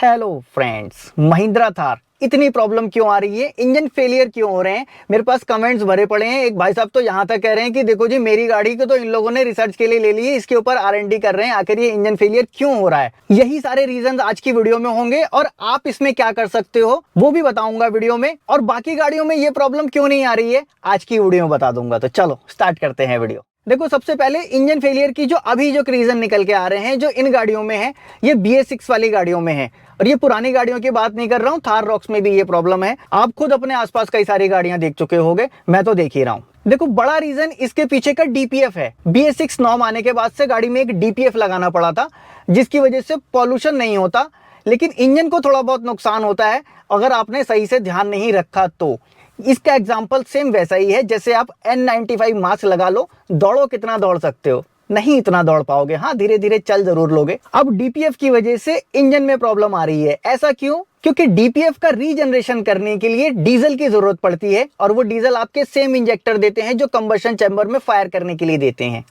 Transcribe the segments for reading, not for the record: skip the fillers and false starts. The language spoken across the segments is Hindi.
हेलो फ्रेंड्स, महिंद्रा थार इतनी प्रॉब्लम क्यों आ रही है, इंजन फेलियर क्यों हो रहे हैं। मेरे पास कमेंट्स भरे पड़े हैं। एक भाई साहब तो यहाँ तक कह रहे हैं कि देखो जी, मेरी गाड़ी को तो इन लोगों ने रिसर्च के लिए ले ली है, इसके ऊपर R&D कर रहे हैं, आखिर ये इंजन फेलियर क्यों हो रहा है। यही सारे रीजंस आज की वीडियो में होंगे और आप इसमें क्या कर सकते हो वो भी बताऊंगा वीडियो में, और बाकी गाड़ियों में ये प्रॉब्लम क्यों नहीं आ रही है आज की वीडियो में बता दूंगा। तो चलो स्टार्ट करते हैं वीडियो। देखो, सबसे पहले इंजन फेलियर की जो रीजन निकल के आ रहे हैं, जो इन गाड़ियों में है, ये BS6 वाली गाड़ियों में है। और ये पुरानी गाड़ियों की बात नहीं कर रहा हूँ, थार रॉक्स में भी ये प्रॉब्लम है। आप खुद अपने आसपास कई सारी गाड़ियां देख चुके होंगे, मैं तो देख ही रहा हूँ। देखो, बड़ा रीजन इसके पीछे का DPF है। BS6 नॉर्म आने के बाद से गाड़ी में एक DPF लगाना पड़ा था, जिसकी वजह से पॉल्यूशन नहीं होता, लेकिन इंजन को थोड़ा बहुत नुकसान होता है अगर आपने सही से ध्यान नहीं रखा तो। इसका एग्जाम्पल सेम वैसा ही है, जैसे आप N95 मास्क लगा लो, दौड़ो, कितना दौड़ सकते हो? नहीं इतना दौड़ पाओगे। हाँ, धीरे धीरे चल जरूर लोगे। अब DPF की वजह से इंजन में प्रॉब्लम आ रही है। ऐसा क्यों? क्योंकि DPF का रीजनरेशन करने के लिए डीजल की जरूरत पड़ती है, और वो डीजल आपके सेम इंजेक्टर देते हैं जो कंबशन चैम्बर में फायर करने के लिए देते हैं।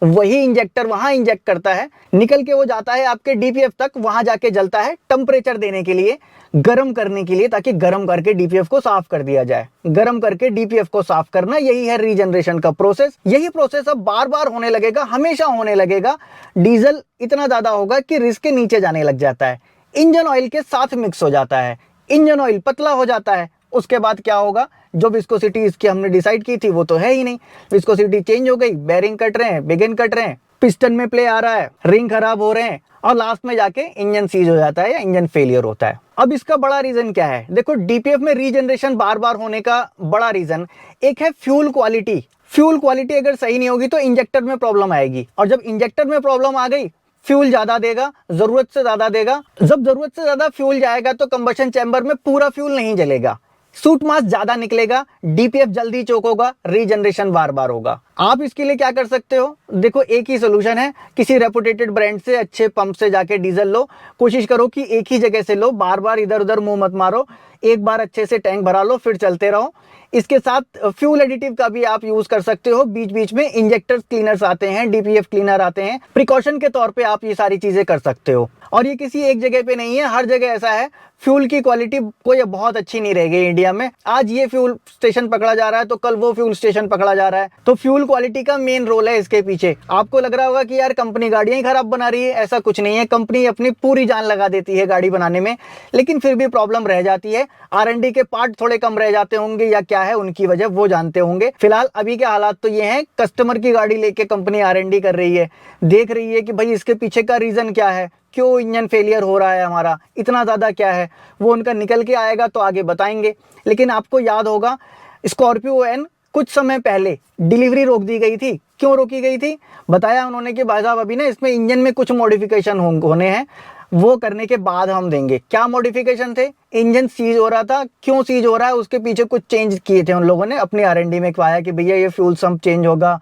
वही इंजेक्टर वहां इंजेक्ट करता है, निकल के वो जाता है आपके DPF तक, वहां जाके जलता है टेम्परेचर देने के लिए, गर्म करने के लिए, ताकि गर्म करके DPF को साफ कर दिया जाए। गर्म करके DPF को साफ करना, यही है रीजनरेशन का प्रोसेस। यही प्रोसेस अब बार बार होने लगेगा, हमेशा होने लगेगा। डीजल इतना ज्यादा होगा कि रिस्क के नीचे जाने लग जाता है, इंजन ऑयल के साथ मिक्स हो जाता है, इंजन ऑयल पतला हो जाता है। उसके बाद क्या होगा? जो विस्कोसिटी इसकी हमने डिसाइड की थी वो तो है ही नहीं, विस्कोसिटी चेंज हो गई, बेरिंग कट रहे हैं, बिगिन कट रहे हैं, पिस्टन में प्ले आ रहा है, रिंग खराब हो रहे हैं, और लास्ट में जाके इंजन सीज हो जाता है या इंजन फेलियर होता है। अब इसका बड़ा रीजन क्या है? देखो, DPF में रीजनरेशन बार बार होने का बड़ा रीजन एक है फ्यूल क्वालिटी। फ्यूल क्वालिटी अगर सही नहीं होगी तो इंजेक्टर में प्रॉब्लम आएगी, और जब इंजेक्टर में प्रॉब्लम आ गई, फ्यूल ज्यादा देगा, जरूरत से ज्यादा देगा। जब जरूरत से ज्यादा फ्यूल जाएगा तो कंबशन चैम्बर में पूरा फ्यूल नहीं जलेगा, सूट मास ज्यादा निकलेगा, DPF जल्दी चोक होगा, रीजनरेशन बार बार होगा। आप इसके लिए क्या कर सकते हो? देखो, एक ही सोल्यूशन है, किसी रेपुटेटेड ब्रांड से, अच्छे पंप से जाके डीजल लो। कोशिश करो कि एक ही जगह से लो, बार बार इधर उधर मुंह मत मारो, एक बार अच्छे से टैंक भरा लो, फिर चलते रहो। इसके साथ फ्यूल एडिटिव का भी आप यूज कर सकते हो। बीच बीच में इंजेक्टर क्लीनर्स आते हैं, DPF क्लीनर आते हैं, प्रिकॉशन के तौर पे आप ये सारी चीजें कर सकते हो। और ये किसी एक जगह पे नहीं है, हर जगह ऐसा है। फ्यूल की क्वालिटी कोई बहुत अच्छी नहीं रह गई इंडिया में। आज ये फ्यूल स्टेशन पकड़ा जा रहा है तो कल वो फ्यूल स्टेशन पकड़ा जा रहा है। तो फ्यूल क्वालिटी का मेन रोल है इसके पीछे। आपको लग रहा होगा कि यार कंपनी गाड़ियां ही खराब बना रही है, ऐसा कुछ नहीं है। कंपनी अपनी पूरी जान लगा देती है गाड़ी बनाने में, लेकिन फिर भी प्रॉब्लम रह जाती है। R&D के पार्ट थोड़े कम रह जाते होंगे, या क्या है उनकी वजह, वो जानते होंगे। फिलहाल अभी के हालात तो ये हैं, कस्टमर की गाड़ी लेके कंपनी R&D कर रही है, देख रही है कि भाई इसके पीछे का रीजन क्या है, क्यों इंजन फेलियर हो रहा है हमारा, इतना ज़्यादा क्या है। वो उनका निकल के आएगा तो आगे बताएंगे। लेकिन आपको याद होगा, स्कॉर्पियो एन कुछ समय पहले डिलीवरी रोक दी गई थी। क्यों रोकी गई थी? बताया उन्होंने कि भाई साहब अभी ना इसमें इंजन में कुछ मॉडिफिकेशन होने हैं, वो करने के बाद हम देंगे। क्या मॉडिफिकेशन थे? इंजन सीज हो रहा था। क्यों सीज हो रहा है? उसके पीछे कुछ चेंज किए थे उन लोगों ने अपनी R&D में। पाया कि भैया ये फ्यूल सम्प चेंज होगा,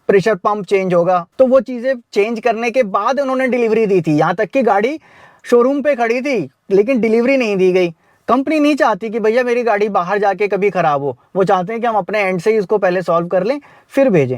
प्रेशर पंप चेंज होगा, तो वो चीजें चेंज करने के बाद उन्होंने डिलीवरी दी थी। यहाँ तक कि गाड़ी शोरूम पे खड़ी थी लेकिन डिलीवरी नहीं दी गई। कंपनी नहीं चाहती कि भैया मेरी गाड़ी बाहर जाके कभी खराब हो, वो चाहते हैं कि हम अपने एंड से ही इसको पहले सॉल्व कर लें फिर भेजें।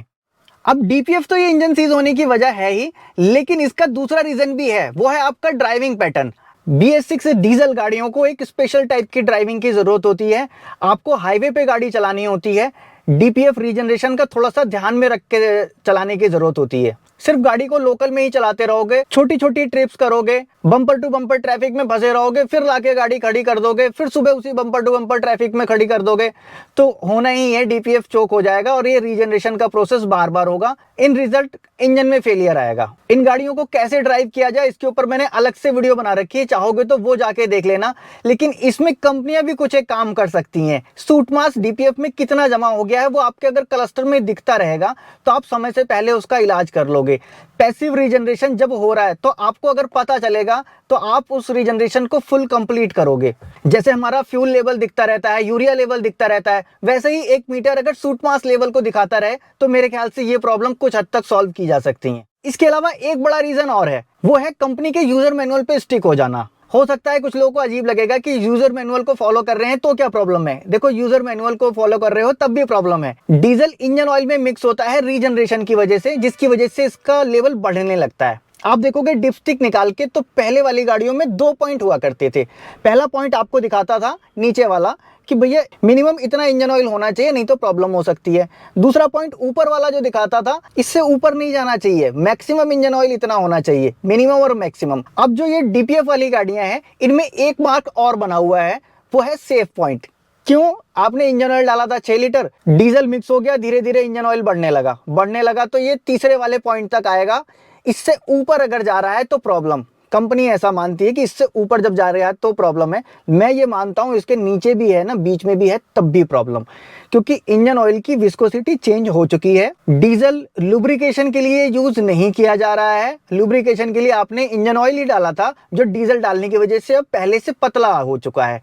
अब DPF तो ये इंजन सीज होने की वजह है ही, लेकिन इसका दूसरा रीजन भी है, वो है आपका ड्राइविंग पैटर्न। BS6 डीजल गाड़ियों को एक स्पेशल टाइप की ड्राइविंग की जरूरत होती है। आपको हाईवे पे गाड़ी चलानी होती है, DPF रीजनरेशन का थोड़ा सा ध्यान में रख के चलाने की जरूरत होती है। सिर्फ गाड़ी को लोकल में ही चलाते रहोगे, छोटी छोटी ट्रिप्स करोगे, बम्पर टू बम्पर ट्रैफिक में फंसे रहोगे, फिर लाके गाड़ी खड़ी कर दोगे, फिर सुबह उसी बम्पर टू बम्पर ट्रैफिक में खड़ी कर दोगे, तो होना ही है, DPF चोक हो जाएगा और ये रीजनरेशन का प्रोसेस बार बार होगा। इन रिजल्ट इंजन में फेलियर आएगा। इन गाड़ियों को कैसे ड्राइव किया जाए इसके ऊपर मैंने अलग से वीडियो बना रखी है, चाहोगे तो वो जाके देख लेना। लेकिन इसमें कंपनियां भी कुछ एक काम कर सकती हैं। सूट मास DPF में कितना जमा हो गया है वो आपके अगर क्लस्टर में दिखता रहेगा तो आप समय से पहले उसका इलाज कर लोगे। पैसिव रीजनरेशन जब हो रहा है तो आपको अगर पता चलेगा तो आप उस रीजनरेशन को फुल कंप्लीट करोगे। जैसे हमारा फ्यूल लेवल दिखता रहता है, यूरिया लेवल दिखता रहता है, वैसे ही 1 मीटर अगर सूट मास लेवल को दिखाता रहे तो मेरे ख्याल से ये प्रॉब्लम कुछ हद तक सॉल्व की जा सकती है। इसके अलावा एक बड़ा रीजन और है, वो है कंपनी के यूजर मैनुअल पे स्टिक हो जाना। हो सकता है कुछ लोगों को अजीब लगेगा कि यूजर मैनुअल को फॉलो कर रहे हैं तो क्या प्रॉब्लम है। देखो, यूजर मैनुअल को फॉलो कर रहे हो तब भी प्रॉब्लम है। डीजल इंजन ऑयल में मिक्स होता है रीजनरेशन की वजह से, जिसकी वजह से इसका लेवल बढ़ने लगता है। आप देखोगे डिपस्टिक निकाल के तो पहले वाली गाड़ियों में 2 पॉइंट हुआ करते थे। पहला पॉइंट आपको दिखाता था नीचे वाला कि भैया मिनिमम इतना इंजन ऑयल होना चाहिए, नहीं तो प्रॉब्लम हो सकती है। दूसरा पॉइंट ऊपर वाला जो दिखाता था, इससे ऊपर नहीं जाना चाहिए, मैक्सिमम इंजन ऑयल इतना होना चाहिए, मिनिमम और मैक्सिमम। अब जो ये डीपीएफ वाली गाड़ियां हैं, इनमें एक मार्क और बना हुआ है, वो है सेफ पॉइंट। क्यों? आपने इंजन ऑयल डाला था 6 लीटर, डीजल मिक्स हो गया, धीरे धीरे इंजन ऑयल बढ़ने लगा तो ये तीसरे वाले पॉइंट तक आएगा। इससे ऊपर अगर जा रहा है तो प्रॉब्लम, कंपनी ऐसा मानती है कि इससे ऊपर जब जा रहा है तो प्रॉब्लम है। मैं ये मानता हूं इसके नीचे भी है ना, बीच में भी है, तब भी प्रॉब्लम, क्योंकि इंजन ऑयल की विस्कोसिटी चेंज हो चुकी है। डीजल लुब्रिकेशन के लिए यूज नहीं किया जा रहा है। लुब्रिकेशन के लिए आपने इंजन ऑयल ही डाला था, जो डीजल डालने की वजह से अब पहले से पतला हो चुका है।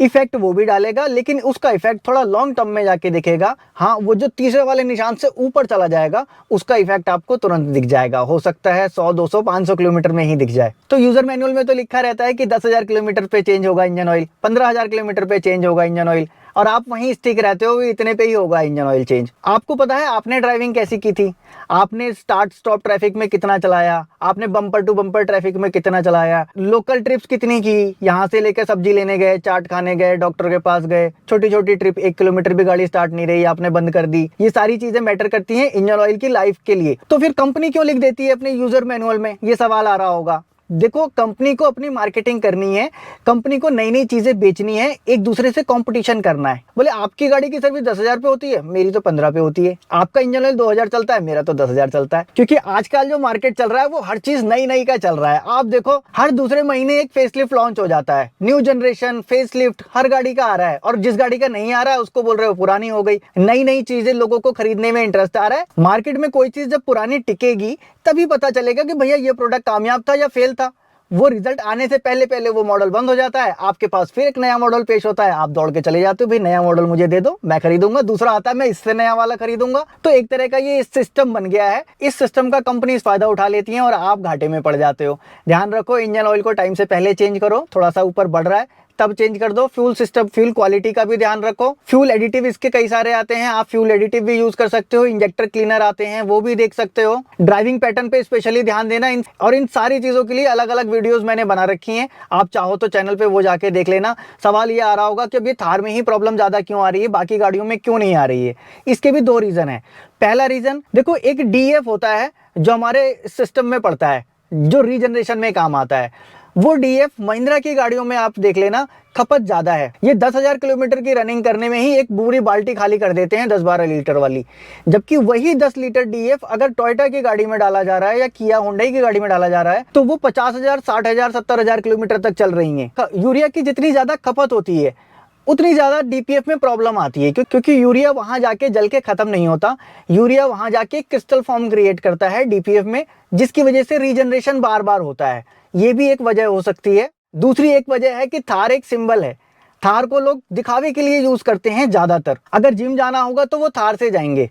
इफेक्ट वो भी डालेगा, लेकिन उसका इफेक्ट थोड़ा लॉन्ग टर्म में जाके दिखेगा। हाँ, वो जो तीसरे वाले निशान से ऊपर चला जाएगा, उसका इफेक्ट आपको तुरंत दिख जाएगा। हो सकता है 100, 200, 500 किलोमीटर में ही दिख जाए। तो यूजर मैनुअल में तो लिखा रहता है कि 10,000 किलोमीटर पे चेंज होगा इंजन ऑयल, 15,000 किलोमीटर पे चेंज होगा इंजन ऑयल, और आप वहीं स्टिक रहते हो, इतने पे ही होगा इंजन ऑयल चेंज। आपको पता है आपने ड्राइविंग कैसी की थी? आपने स्टार्ट स्टॉप ट्रैफिक में कितना चलाया? आपने बम्पर टू बम्पर ट्रैफिक में कितना चलाया? लोकल ट्रिप्स कितनी की? यहाँ से लेकर सब्जी लेने गए, चाट खाने गए, डॉक्टर के पास गए, छोटी छोटी ट्रिप, 1 किलोमीटर भी गाड़ी स्टार्ट नहीं रही, आपने बंद कर दी। ये सारी चीजें मैटर करती हैं इंजन ऑयल की लाइफ के लिए। तो फिर कंपनी क्यों लिख देती है अपने यूजर मैनुअल में? ये सवाल आ रहा होगा। देखो, कंपनी को अपनी मार्केटिंग करनी है, कंपनी को नई नई चीजें बेचनी है, एक दूसरे से कंपटीशन करना है। बोले आपकी गाड़ी की सर्विस 10,000 पे होती है, मेरी तो 15 पे होती है। आपका इंजन ऑयल 2,000 चलता है, मेरा तो 10,000 चलता है। क्योंकि आजकल जो मार्केट चल रहा है वो हर चीज नई नई का चल रहा है। आप देखो, हर दूसरे महीने एक फेसलिफ्ट लॉन्च हो जाता है, न्यू जनरेशन फेसलिफ्ट हर गाड़ी का आ रहा है, और जिस गाड़ी का नहीं आ रहा है उसको बोल रहे हो पुरानी हो गई। नई नई चीजें लोगों को खरीदने में इंटरेस्ट आ रहा है। मार्केट में कोई चीज जब पुरानी टिकेगी तभी पता चलेगा कि भैया ये प्रोडक्ट कामयाब था या फेल था। वो रिजल्ट आने से पहले पहले वो मॉडल बंद हो जाता है, आपके पास फिर एक नया मॉडल पेश होता है, आप दौड़ के चले जाते हो, भाई नया मॉडल मुझे दे दो, मैं खरीदूंगा। दूसरा आता है, मैं इससे नया वाला खरीदूंगा। तो एक तरह का ये सिस्टम बन गया है। इस सिस्टम का कंपनी फायदा उठा लेती है और आप घाटे में पड़ जाते हो। ध्यान रखो, इंजन ऑयल को टाइम से पहले चेंज करो, थोड़ा सा ऊपर बढ़ रहा है तब चेंज कर दो। फ्यूल सिस्टम, फ्यूल क्वालिटी का भी ध्यान रखो। फ्यूल एडिटिव इसके कई सारे आते हैं, आप फ्यूल एडिटिव भी यूज कर सकते हो। इंजेक्टर क्लीनर आते हैं, वो भी देख सकते हो। ड्राइविंग पैटर्न पे स्पेशली ध्यान देना। और इन सारी चीजों के लिए अलग अलग वीडियोस मैंने बना रखी हैं, आप चाहो तो चैनल पे वो जाके देख लेना। सवाल ये आ रहा होगा कि अभी थार में ही प्रॉब्लम ज्यादा क्यों आ रही है, बाकी गाड़ियों में क्यों नहीं आ रही है? इसके भी 2 रीजन है। पहला रीजन देखो, एक डीएफ होता है जो हमारे सिस्टम में पड़ता है, जो रीजनरेशन में काम आता है। वो डीएफ महिंद्रा की गाड़ियों में आप देख लेना, खपत ज्यादा है। ये 10,000 किलोमीटर की रनिंग करने में ही एक पूरी बाल्टी खाली कर देते हैं 10-12 लीटर वाली। जबकि वही 10 लीटर डीएफ अगर टोयोटा की गाड़ी में डाला जा रहा है या किया हुंडई की गाड़ी में डाला जा रहा है तो वो 50,000, 60,000, 70,000 किलोमीटर तक चल रही है। यूरिया की जितनी ज्यादा खपत होती है उतनी ज्यादा डीपीएफ में प्रॉब्लम आती है, क्योंकि यूरिया वहां जाके जल के खत्म नहीं होता। यूरिया वहां जाके क्रिस्टल फॉर्म क्रिएट करता है डीपीएफ में, जिसकी वजह से रीजनरेशन बार बार होता है। ये भी एक वजह हो सकती है। दूसरी एक वजह है कि थार एक सिंबल है, थार को लोग दिखावे के लिए यूज करते हैं ज्यादातर। अगर जिम जाना होगा तो वो थार से जाएंगे,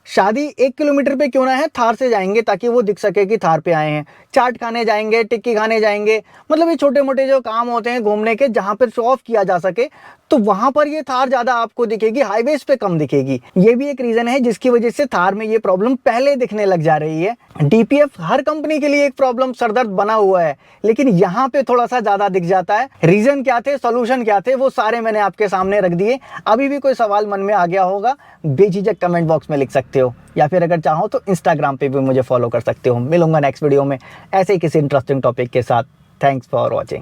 शादी 1 किलोमीटर पे क्यों ना है, थार से जाएंगे ताकि वो दिख सके कि थार पे आए हैं। चाट खाने जाएंगे, टिक्की खाने जाएंगे, मतलब ये छोटे मोटे जो काम होते हैं घूमने के, जहां पर शो ऑफ किया जा सके, तो वहां पर ये थार ज्यादा आपको दिखेगी, हाईवेज पे कम दिखेगी। ये भी एक रीजन है जिसकी वजह से थार में ये प्रॉब्लम पहले दिखने लग जा रही है। डीपीएफ हर कंपनी के लिए एक प्रॉब्लम, सरदर्द बना हुआ है, लेकिन यहाँ पे थोड़ा सा ज्यादा दिख जाता है। रीजन क्या थे, सोल्यूशन क्या थे, वो सारे मैंने आपके सामने रख दिए। अभी भी कोई सवाल मन में आ गया होगा, बेझिझक कमेंट बॉक्स में लिख सकते हो, या फिर अगर चाहो तो इंस्टाग्राम पे भी मुझे फॉलो कर सकते हो। मिलूंगा नेक्स्ट वीडियो में ऐसे ही किसी इंटरेस्टिंग टॉपिक के साथ। Thanks for watching.